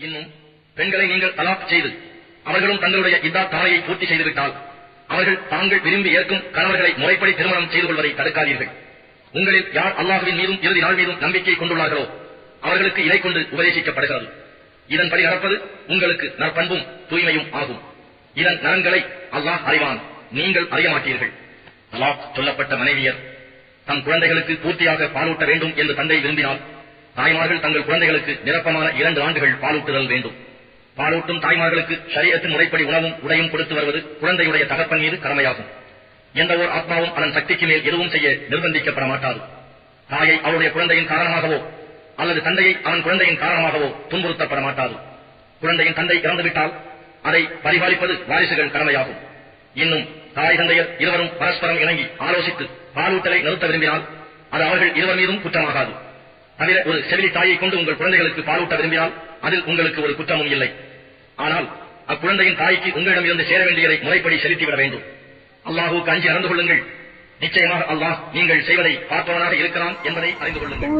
இன்னும் பெண்களை நீங்கள் தலாக் செய்து அவர்களும் தங்களுடைய இத்தா தாயை பூர்த்தி செய்துவிட்டால் அவர்கள் தாங்கள் விரும்பி ஏற்கும் கணவர்களை முறைப்படி திருமணம் செய்து கொள்வதை தடுக்காதீர்கள். உங்களில் யார் அல்லாஹ்வின் மீதும் இறுதி நாள் மீதும் நம்பிக்கை கொண்டுள்ளார்களோ அவர்களுக்கு இதை கொண்டு உபதேசிக்கப்படுகிறது. இதன்படி நடப்பது உங்களுக்கு நற்பண்பும் தூய்மையும் ஆகும். இதன் நலன்களை அல்லாஹ் அறிவான், நீங்கள் அறிய மாட்டீர்கள். தலாக் சொல்லப்பட்ட மனைவியர் தம் குழந்தைகளுக்கு பூர்த்தியாக பாலூட்ட வேண்டும் என்று தந்தை விரும்பினால் தாய்மார்கள் தங்கள் குழந்தைகளுக்கு நிரப்பமான 2 ஆண்டுகள் பாலூட்டுதல் வேண்டும். பாலூட்டும் தாய்மார்களுக்கு ஷரியத்தின் முறைப்படி உணவும் உடையும் கொடுத்து வருவது குழந்தையுடைய தகப்பன் மீது கடமையாகும். எந்த ஓர் ஆத்மாவும் அதன் சக்திக்கு மேல் எதுவும் செய்ய நிர்பந்திக்கப்பட மாட்டாது. தாயை அவருடைய குழந்தையின் காரணமாகவோ அல்லது தந்தையை அவன் குழந்தையின் காரணமாகவோ துன்புறுத்தப்பட மாட்டாது. குழந்தையின் தந்தை இறந்துவிட்டால் அதை பரிபாலிப்பது வாரிசுகள் கடமையாகும். இன்னும் தாய் தந்தையர் இருவரும் பரஸ்பரம் இணங்கி ஆலோசித்து பாலூட்டலை நிறுத்த விரும்பினால் அது அவர்கள் இருவர் மீதும் குற்றமாகாது. தவிர ஒரு செவிலி தாயை கொண்டு உங்கள் குழந்தைகளுக்கு பாலூட்ட விரும்பினால் அதில் உங்களுக்கு ஒரு குற்றமும் இல்லை. ஆனால் அக்குழந்தையின் தாய்க்கு உங்களிடமிருந்து சேர வேண்டியதை முறைப்படி செலுத்திவிட வேண்டும். அல்லாஹுக்கு அஞ்சி நடந்து கொள்ளுங்கள். நிச்சயமாக அல்லாஹ் நீங்கள் செய்வதை பார்ப்பவனாக இருக்கிறான் என்பதை அறிந்து கொள்ளுங்கள்.